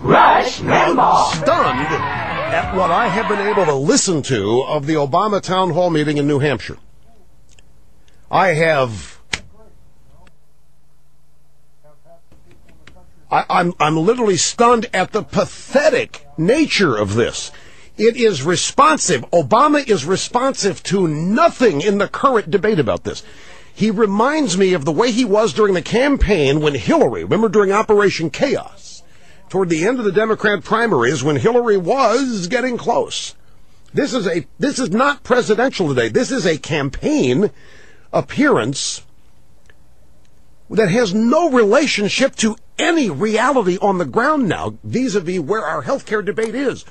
Rush Limbaugh. Stunned at what I have been able to listen to of the Obama town hall meeting in New Hampshire. I'm literally stunned at the pathetic nature of this. It is responsive. Obama is responsive to nothing in the current debate about this. He reminds me of the way he was during the campaign when Hillary, remember during Operation Chaos, toward the end of the Democrat primaries when Hillary was getting close. This is not presidential today. This is a campaign appearance that has no relationship to any reality on the ground now, vis-a-vis where our health care debate is.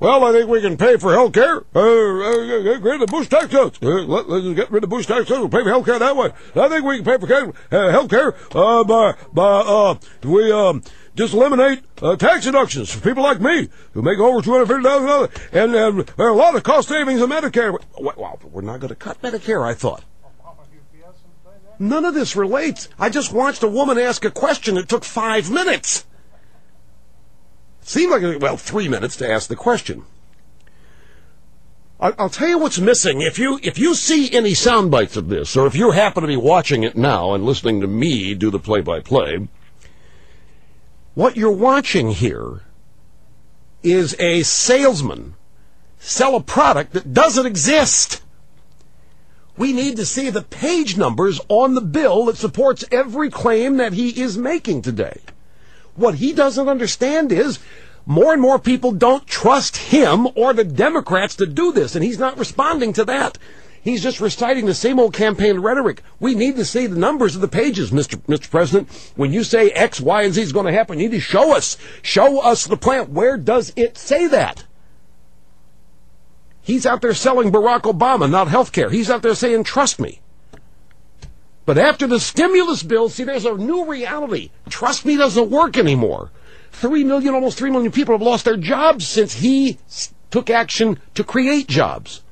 Well, I think we can pay for health care. Get rid of the Bush tax cuts. Let's get rid of the Bush tax cuts. We'll pay for health care that way. I think we can pay for health care we just eliminate tax deductions for people like me who make over $250,000. And there are a lot of cost savings in Medicare. Well, we're not going to cut Medicare, I thought. None of this relates. I just watched a woman ask a question that took 5 minutes. Seemed like, 3 minutes to ask the question. I'll tell you what's missing. If you see any sound bites of this, or if you happen to be watching it now and listening to me do the play-by-play, what you're watching here is a salesman sell a product that doesn't exist. We need to see the page numbers on the bill that supports every claim that he is making today. What he doesn't understand is more and more people don't trust him or the Democrats to do this, and he's not responding to that. He's just reciting the same old campaign rhetoric. We need to see the numbers of the pages, Mr. President. When you say X, Y, and Z is going to happen, you need to show us the plan. Where does it say that? He's out there selling Barack Obama, not health care. He's out there saying, trust me. But after the stimulus bill, see, there's a new reality. Trust me doesn't work anymore. Almost 3 million people have lost their jobs since he took action to create jobs.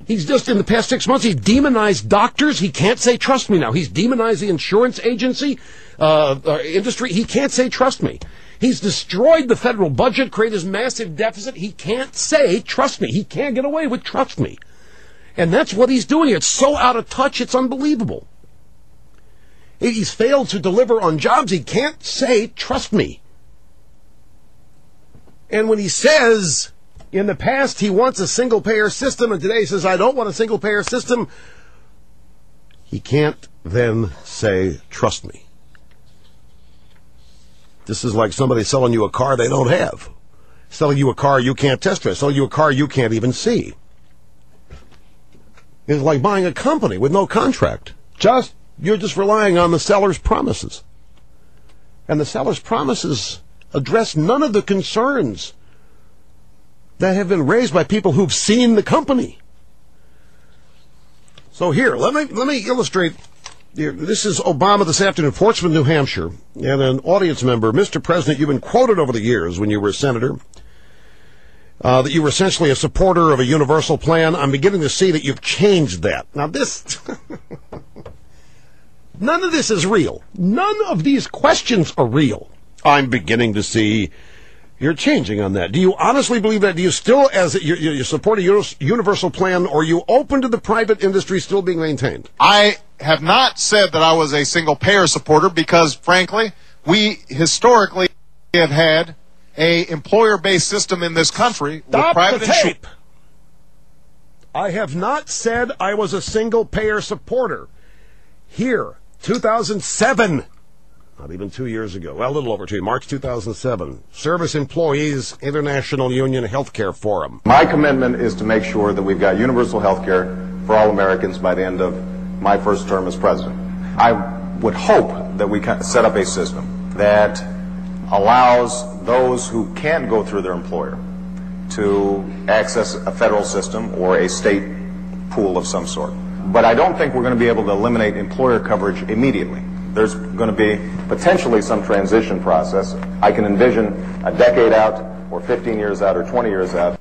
He's just, in the past 6 months, he's demonized doctors. He can't say, trust me now. He's demonized the insurance agency, industry. He can't say, trust me. He's destroyed the federal budget, created this massive deficit. He can't say, trust me. He can't get away with trust me. And that's what he's doing. It's so out of touch, it's unbelievable. He's failed to deliver on jobs. He can't say, trust me. And when he says, in the past, he wants a single-payer system, and today he says, I don't want a single-payer system, he can't then say, trust me. This is like somebody selling you a car they don't have. Selling you a car you can't test drive. Selling you a car you can't even see. It's like buying a company with no contract. You're just relying on the seller's promises. And the seller's promises address none of the concerns that have been raised by people who've seen the company. So here, let me illustrate. This is Obama this afternoon, Portsmouth, New Hampshire, and an audience member. Mr. President, you've been quoted over the years when you were a senator that you were essentially a supporter of a universal plan. I'm beginning to see that you've changed that. Now this, none of this is real. None of these questions are real. I'm beginning to see you're changing on that. Do you honestly believe that? Do you still, as you support a universal plan, or are you open to the private industry still being maintained? I have not said that I was a single-payer supporter because, frankly, we historically have had a employer-based system in this country with private insurance. I have not said I was a single-payer supporter. Here, 2007. Not even 2 years ago. Well, a little over 2. March 2007. Service Employees International Union Healthcare Forum. My commitment is to make sure that we've got universal health care for all Americans by the end of my first term as president. I would hope that we can set up a system that allows those who can't go through their employer to access a federal system or a state pool of some sort. But I don't think we're going to be able to eliminate employer coverage immediately. There's going to be potentially some transition process. I can envision a decade out, or 15 years out, or 20 years out.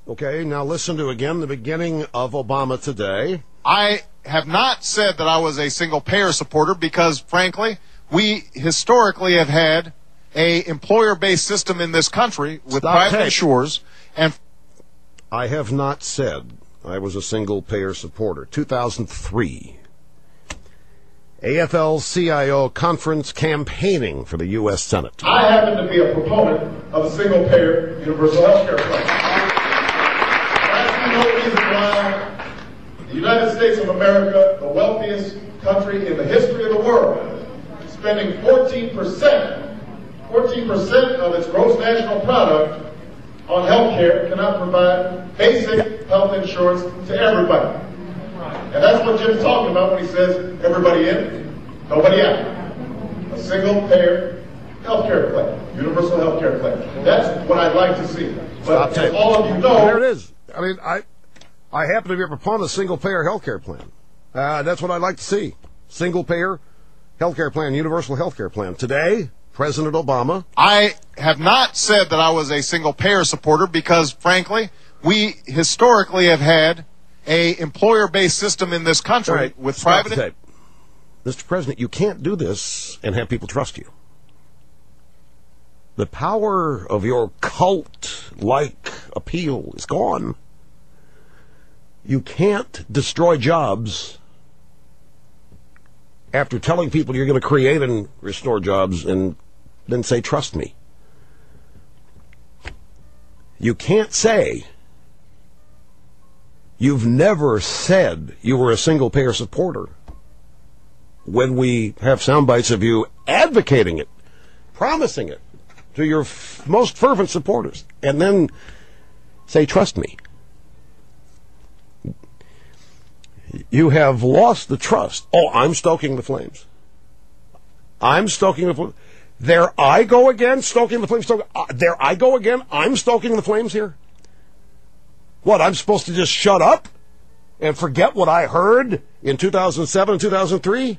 Okay, now listen to again the beginning of Obama today. I have not said that I was a single-payer supporter because, frankly, we historically have had a employer-based system in this country with Stop private tape. insurers and I have not said I was a single-payer supporter. 2003. AFL-CIO conference campaigning for the U.S. Senate. I happen to be a proponent of a single-payer universal health care plan. That's no reason why the United States of America, the wealthiest country in the history of the world, spending 14% of its gross national product on health care, cannot provide basic health insurance to everybody. And that's what Jim's talking about when he says everybody in, nobody out. A single-payer health care plan, universal health care plan. That's what I'd like to see. But as all of you know... There it is. I mean, I happen to be a proponent of single-payer health care plan. That's what I'd like to see. Single-payer health care plan, universal health care plan. Today, President Obama... I have not said that I was a single-payer supporter because, frankly, we historically have had a employer-based system in this country Right, with stop private... the tape. Mr. President, you can't do this and have people trust you. The power of your cult-like appeal is gone. You can't destroy jobs after telling people you're going to create and restore jobs and then say, trust me. You can't say you've never said you were a single-payer supporter when we have sound bites of you advocating it, promising it to your most fervent supporters, and then say, trust me. You have lost the trust. Oh, I'm stoking the flames. I'm stoking the flames. There I go again, stoking the flames. There I go again. I'm stoking the flames here. What, I'm supposed to just shut up and forget what I heard in 2007 and 2003?